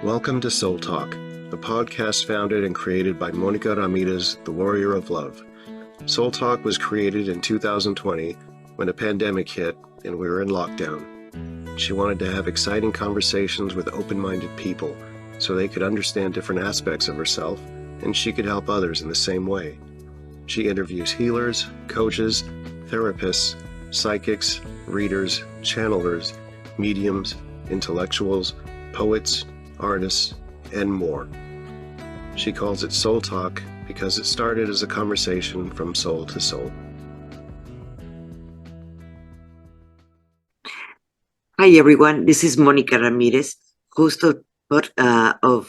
Welcome to Soul Talk, a podcast founded and created by Monica Ramirez, the Warrior of Love. Soul Talk was created in 2020 when a pandemic hit and we were in lockdown. She wanted to have exciting conversations with open-minded people so they could understand different aspects of herself and she could help others in the same way. She interviews healers, coaches, therapists, psychics, readers, channelers, mediums, intellectuals, poets, artists, and more. She calls it Soul Talk because it started as a conversation from soul to soul. Hi everyone, this is Monica Ramirez, host of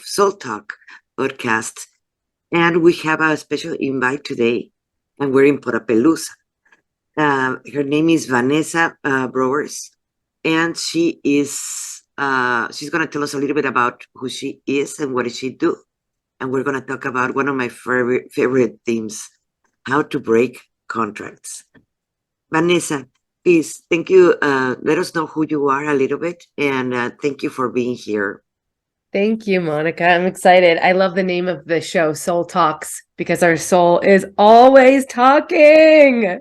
Soul Talk podcast, and we have a special invite today, and we're in Porapelooza. Her name is Vanessa Broer, and she is she's going to tell us a little bit about who she is and what does she do. And we're going to talk about one of my favorite themes, how to break contracts. Vanessa, please, thank you. Let us know who you are a little bit, and thank you for being here. Thank you, Monica. I'm excited. I love the name of the show, Soul Talks, because our soul is always talking.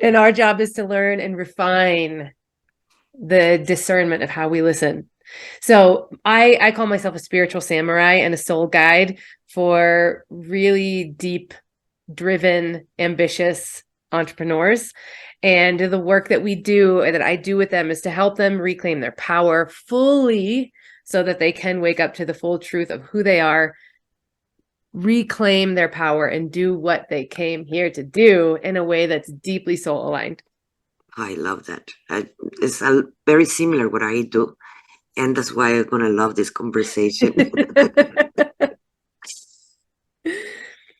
And our job is to learn and refine the discernment of how we listen. So I call myself a spiritual samurai and a soul guide for really deep, driven, ambitious entrepreneurs. And the work that we do, that I do with them, is to help them reclaim their power fully so that they can wake up to the full truth of who they are, reclaim their power, and do what they came here to do in a way that's deeply soul aligned. I love that. It's very similar what I do. And that's why I'm going to love this conversation.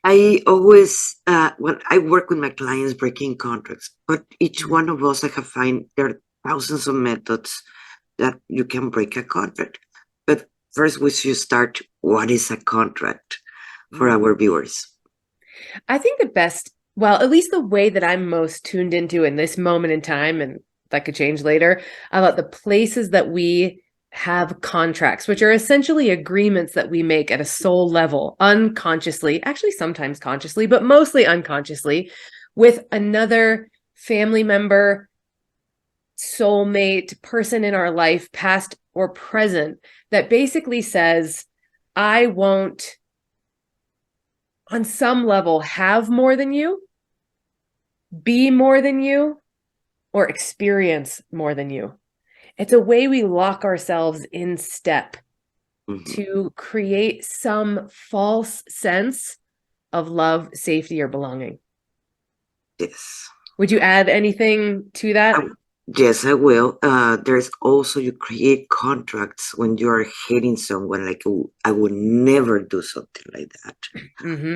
I always, when I work with my clients breaking contracts, but each one of us, I have find there are thousands of methods that you can break a contract. But first, we should start, what is a contract for our viewers? I think the best, well, at least the way that I'm most tuned into in this moment in time, and that could change later, about the places that we have contracts, which are essentially agreements that we make at a soul level, unconsciously, actually sometimes consciously, but mostly unconsciously, with another family member, soulmate, person in our life, past or present, that basically says, I won't, on some level, have more than you, be more than you, or experience more than you. It's a way we lock ourselves in step to create some false sense of love, safety, or belonging. Yes. Would you add anything to that? Yes, I will. There's also, you create contracts when you're hating someone, like, oh, I would never do something like that.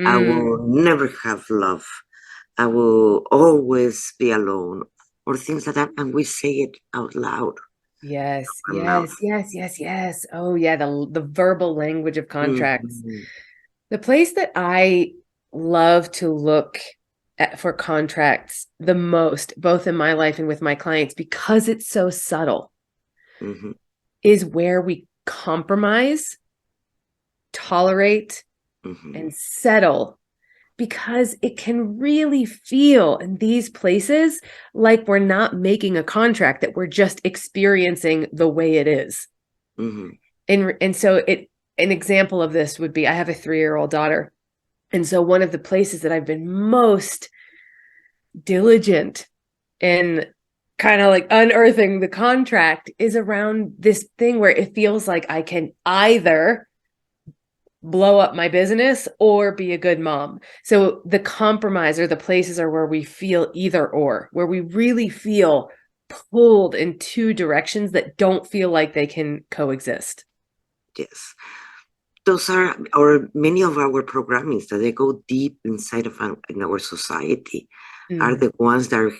I will never have love. I will always be alone, or things like that. And we say it out loud. Yes. Oh yeah, the verbal language of contracts. The place that I love to look at for contracts the most, both in my life and with my clients, because it's so subtle, is where we compromise, tolerate, and settle, because it can really feel in these places like we're not making a contract, that we're just experiencing the way it is. And so an example of this would be, I have a 3-year-old daughter. And so one of the places that I've been most diligent in kind of like unearthing the contract is around this thing where it feels like I can either blow up my business or be a good mom. So the compromise, or the places, are where we feel either or, where we really feel pulled in two directions that don't feel like they can coexist. Yes. Those are, or many of our programmings that they go deep inside of in our society are the ones that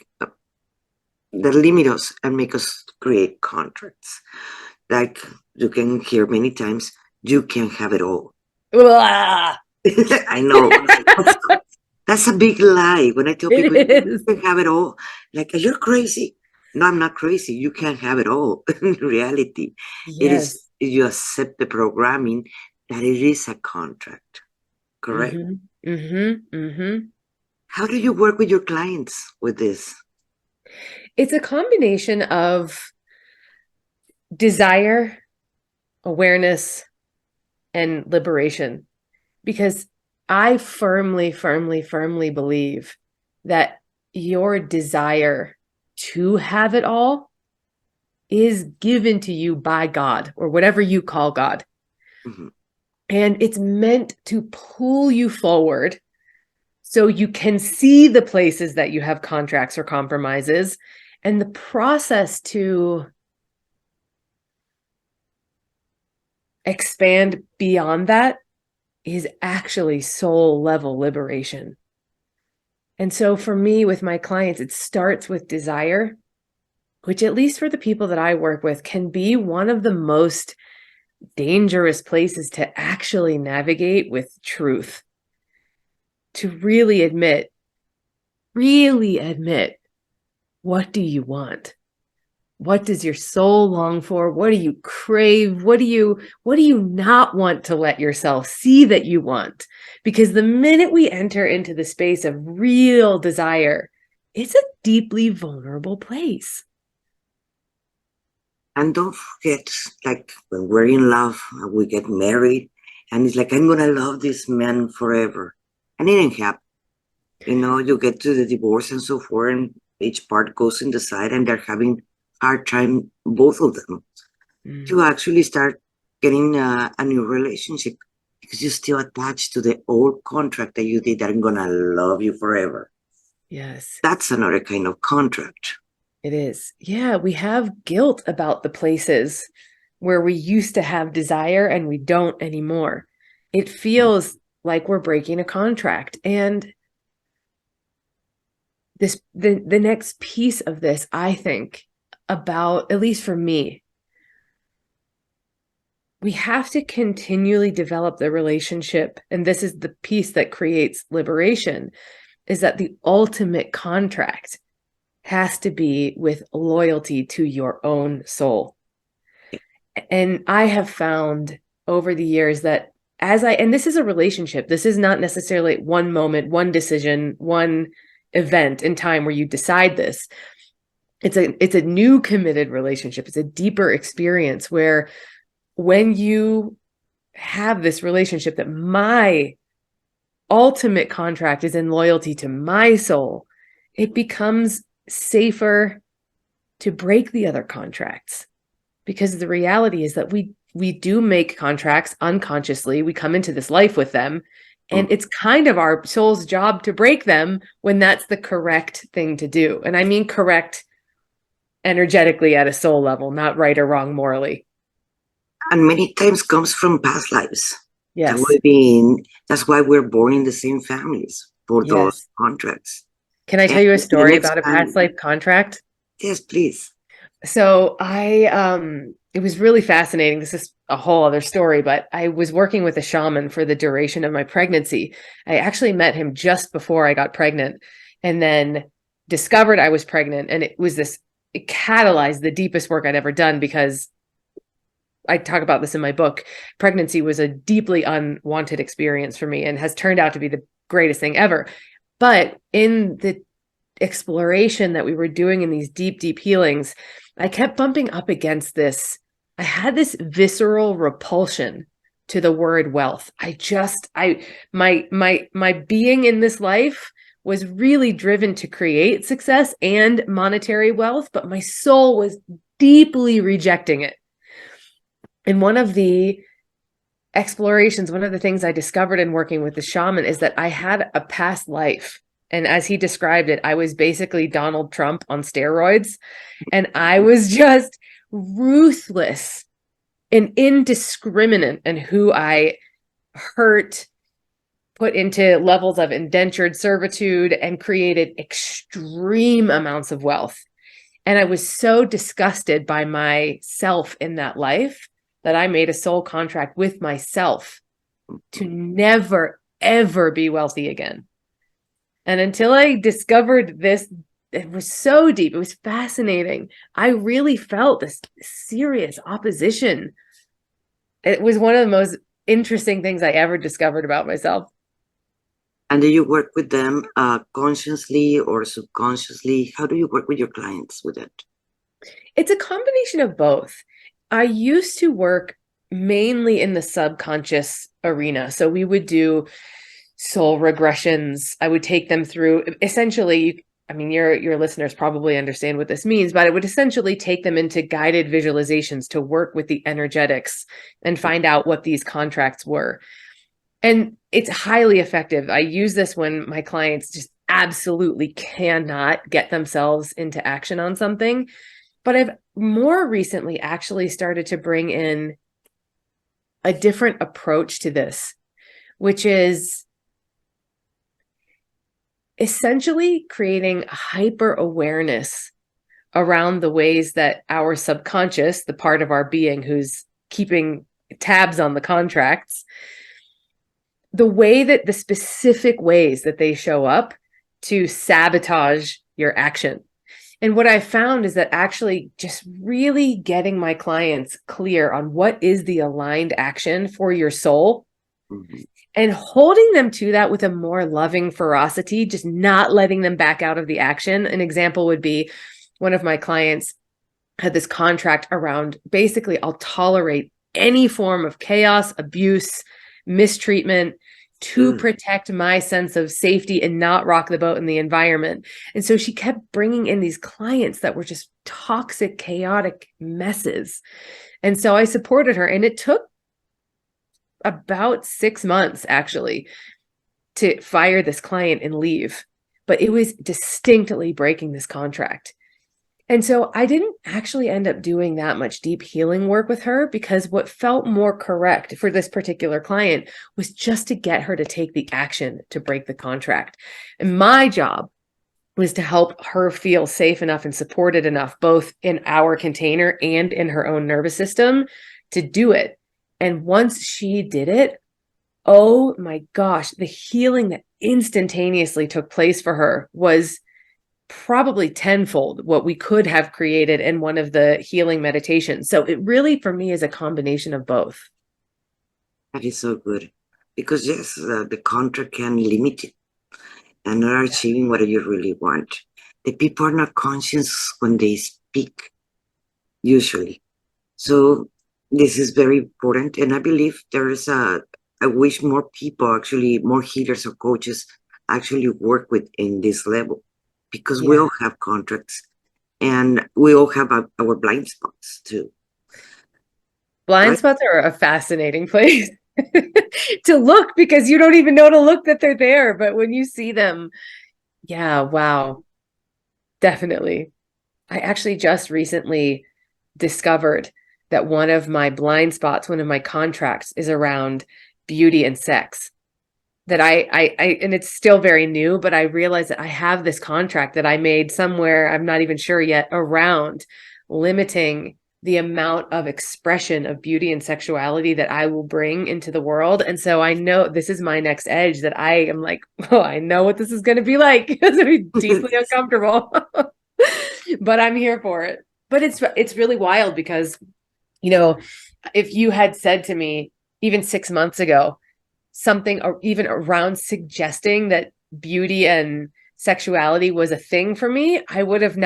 limit us and make us create contracts. Like you can hear many times, you can have it all. I know. That's a big lie. When I tell people you can have it all, like, you're crazy. No, I'm not crazy. You can't have it all. In reality, it is you accept the programming that it is a contract, correct? Mm-hmm. Mm-hmm. Mm-hmm. How do you work with your clients with this? It's a combination of desire, awareness, and liberation, because I firmly, firmly, firmly believe that your desire to have it all is given to you by God, or whatever you call God. Mm-hmm. And it's meant to pull you forward so you can see the places that you have contracts or compromises, and the process to expand beyond that is actually soul level liberation. And so for me, with my clients, it starts with desire, which, at least for the people that I work with, can be one of the most dangerous places to actually navigate with truth. To really admit, what do you want? What does your soul long for? What do you crave? What do you not want to let yourself see that you want? Because the minute we enter into the space of real desire, it's a deeply vulnerable place. And don't forget, like when we're in love, we get married, and it's like, I'm gonna love this man forever. And it ain't happen. You get to the divorce and so forth, and each part goes in the side, and they're having hard time, both of them, to actually start getting a new relationship because you're still attached to the old contract that you did that I'm gonna love you forever. Yes. That's another kind of contract. It is. Yeah, we have guilt about the places where we used to have desire and we don't anymore. It feels like we're breaking a contract. And the next piece of this, I think, about, at least for me, we have to continually develop the relationship. And this is the piece that creates liberation, is that the ultimate contract has to be with loyalty to your own soul. And I have found over the years that and this is a relationship, this is not necessarily one moment, one decision, one event in time where you decide this. It's a new committed relationship. It's a deeper experience where, when you have this relationship, that my ultimate contract is in loyalty to my soul, it becomes safer to break the other contracts, because the reality is that we do make contracts unconsciously. We come into this life with them, and it's kind of our soul's job to break them when that's the correct thing to do. And I mean correct energetically at a soul level, not right or wrong morally. And many times comes from past lives. Yes. That's why we're born in the same families for those Yes. contracts. Can I tell you a story about a past life contract? Yes, please. So it was really fascinating. This is a whole other story, but I was working with a shaman for the duration of my pregnancy. I actually met him just before I got pregnant, and then discovered I was pregnant. And it catalyzed the deepest work I'd ever done, because I talk about this in my book. Pregnancy was a deeply unwanted experience for me and has turned out to be the greatest thing ever. But in the exploration that we were doing in these deep, deep healings, I kept bumping up against this. I had this visceral repulsion to the word wealth. My being in this life was really driven to create success and monetary wealth, but my soul was deeply rejecting it. And one of the explorations, one of the things I discovered in working with the shaman, is that I had a past life. And as he described it, I was basically Donald Trump on steroids. And I was just ruthless and indiscriminate in who I hurt, put into levels of indentured servitude, and created extreme amounts of wealth. And I was so disgusted by myself in that life that I made a soul contract with myself to never, ever be wealthy again. And until I discovered this, it was so deep. It was fascinating. I really felt this serious opposition It was one of the most interesting things I ever discovered about myself. And do you work with them consciously or subconsciously? How do you work with your clients with it? It's a combination of both. I used to work mainly in the subconscious arena. So we would do soul regressions. I would take them through essentially, I mean, your listeners probably understand what this means, but I would essentially take them into guided visualizations to work with the energetics and find out what these contracts were. And it's highly effective. I use this when my clients just absolutely cannot get themselves into action on something. But I've more recently actually started to bring in a different approach to this, which is essentially creating hyper awareness around the ways that our subconscious, the part of our being who's keeping tabs on the contracts, the specific ways that they show up to sabotage your action. And what I found is that actually just really getting my clients clear on what is the aligned action for your soul, mm-hmm. and holding them to that with a more loving ferocity, just not letting them back out of the action. An example would be one of my clients had this contract around basically, I'll tolerate any form of chaos, abuse, mistreatment to protect my sense of safety and not rock the boat in the environment. And so she kept bringing in these clients that were just toxic, chaotic messes. And so I supported her, and it took about 6 months actually to fire this client and leave, but it was distinctly breaking this contract. And so I didn't actually end up doing that much deep healing work with her, because what felt more correct for this particular client was just to get her to take the action to break the contract. And my job was to help her feel safe enough and supported enough, both in our container and in her own nervous system, to do it. And once she did it, oh my gosh, the healing that instantaneously took place for her was probably tenfold what we could have created in one of the healing meditations. So it really, for me, is a combination of both. That is so good, because yes, the contract can limit it and not achieving what you really want. The people are not conscious when they speak, usually. So this is very important, and I believe I wish more people, actually more healers or coaches, actually work with in this level, because we all have contracts and we all have our blind spots too. Blind spots are a fascinating place to look, because you don't even know to look that they're there. But when you see them, yeah, wow, definitely. I actually just recently discovered that one of my blind spots, one of my contracts, is around beauty and sex. That I and it's still very new, but I realized that I have this contract that I made somewhere, I'm not even sure yet, around limiting the amount of expression of beauty and sexuality that I will bring into the world. And so I know this is my next edge, that I am like, oh, I know what this is going to be like. It's going to be deeply uncomfortable, but I'm here for it. But it's really wild, because, if you had said to me even 6 months ago, something or even around suggesting that beauty and sexuality was a thing for me, I would have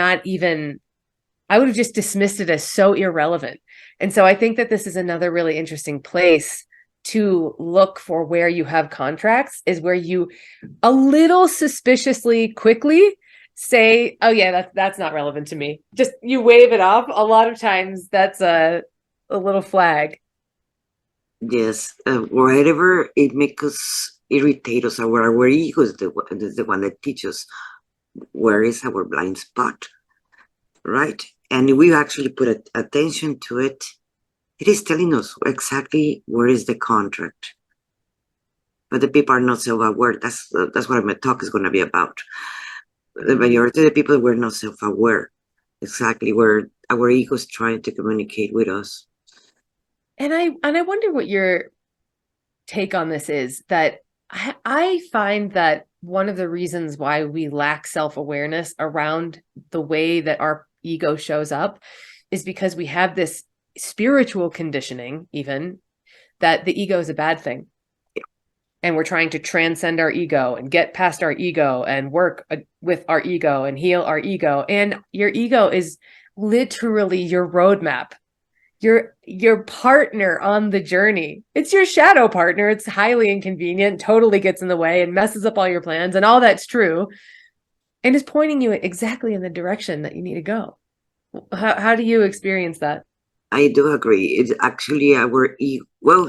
just dismissed it as so irrelevant. And so I think that this is another really interesting place to look for where you have contracts, is where you a little suspiciously quickly say, oh yeah, that's not relevant to me. Just you wave it off. A lot of times that's a little flag. Yes, wherever it makes us irritate us, our ego is the one that teaches where is our blind spot, right? And if we actually put attention to it, it is telling us exactly where is the contract. But the people are not self-aware. That's what my talk is going to be about. The majority of the people were not self-aware, exactly where our ego is trying to communicate with us. And I wonder what your take on this is, that I find that one of the reasons why we lack self-awareness around the way that our ego shows up is because we have this spiritual conditioning, even, that the ego is a bad thing. And we're trying to transcend our ego and get past our ego and work with our ego and heal our ego. And your ego is literally your roadmap, your partner on the journey. It's your shadow partner. It's highly inconvenient, totally gets in the way and messes up all your plans. And all that's true. And is pointing you exactly in the direction that you need to go. How do you experience that? I do agree. It's actually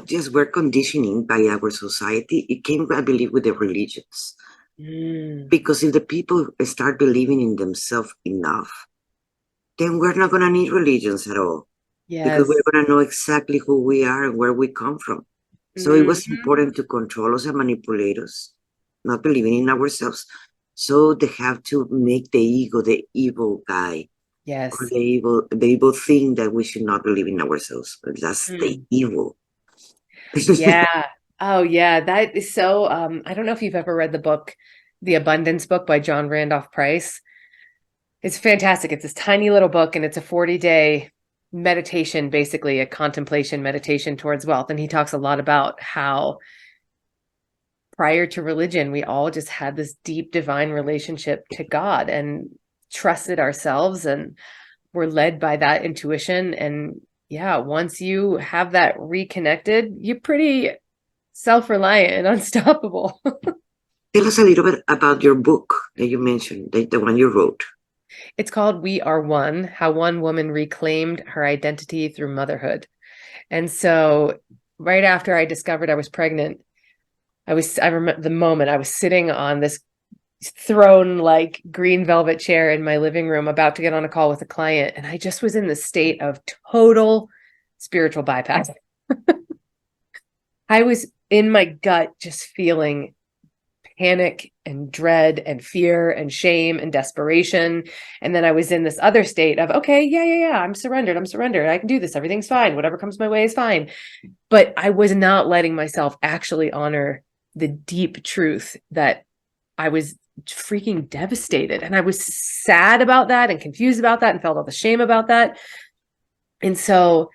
just we're conditioning by our society. It came, I believe, with the religions. Because if the people start believing in themselves enough, then we're not going to need religions at all. Yes. Because we're going to know exactly who we are and where we come from. So it was important to control us and manipulate us, not believing in ourselves. So they have to make the ego the evil guy. Yes. Or the evil thing that we should not believe in ourselves. That's the evil. Yeah. Oh, yeah. That is so. I don't know if you've ever read the book, The Abundance Book by John Randolph Price. It's fantastic. It's this tiny little book, and it's a 40-day meditation, basically a contemplation meditation towards wealth. And he talks a lot about how prior to religion, we all just had this deep divine relationship to God and trusted ourselves and were led by that intuition. And yeah, once you have that reconnected, you're pretty self-reliant and unstoppable. Tell us a little bit about your book that you mentioned, the one you wrote. It's called We Are One, How One Woman Reclaimed Her Identity Through Motherhood. And so right after I discovered I was pregnant, I remember the moment I was sitting on this throne like green velvet chair in my living room about to get on a call with a client, and I just was in the state of total spiritual bypass. I was in my gut just feeling panic and dread and fear and shame and desperation. And then I was in this other state of, okay, yeah, I'm surrendered, I can do this, everything's fine, whatever comes my way is fine. But I was not letting myself actually honor the deep truth that I was freaking devastated. And I was sad about that and confused about that and felt all the shame about that. And so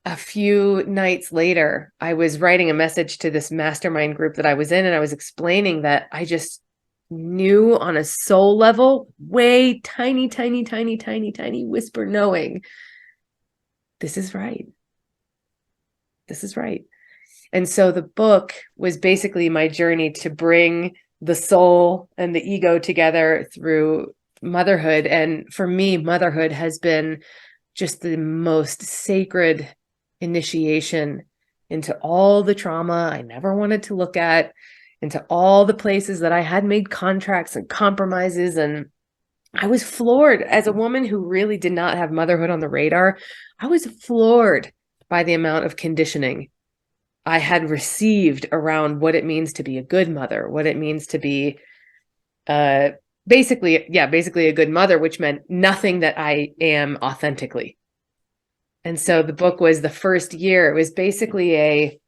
a few nights later, I was writing a message to this mastermind group that I was in, and I was explaining that I just knew on a soul level, way tiny whisper knowing, this is right. This is right. And so the book was basically my journey to bring the soul and the ego together through motherhood. And for me, motherhood has been just the most sacred initiation into all the trauma I never wanted to look at, into all the places that I had made contracts and compromises. And I was floored as a woman who really did not have motherhood on the radar. I was floored by the amount of conditioning I had received around what it means to be a good mother, what it means to be basically a good mother, which meant nothing that I am authentically. And so the book was the first year. It was basically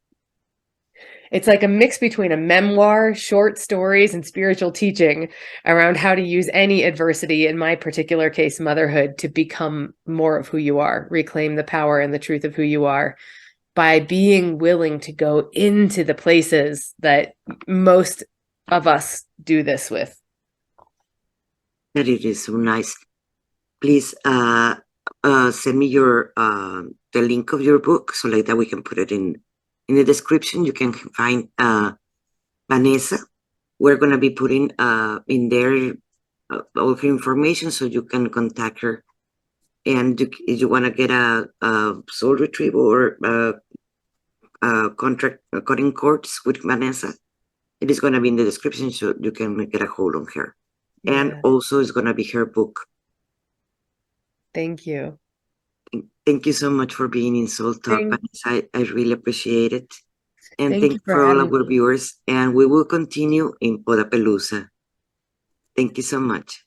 it's like a mix between a memoir, short stories, and spiritual teaching around how to use any adversity, in my particular case, motherhood, to become more of who you are, reclaim the power and the truth of who you are, by being willing to go into the places that most of us do this with. That it is so nice. Please send me your the link of your book so like that we can put it in the description. You can find Vanessa. We're going to be putting in there all her information so you can contact her. And if you want to get a soul retrieval or contract cutting course with Vanessa, it is going to be in the description so you can get a hold on her. Yeah. And also it's going to be her book. Thank you. Thank you so much for being in Soul Talk, Vanessa. I really appreciate it. And thank you for all of our viewers. And we will continue in Podapalooza. Thank you so much.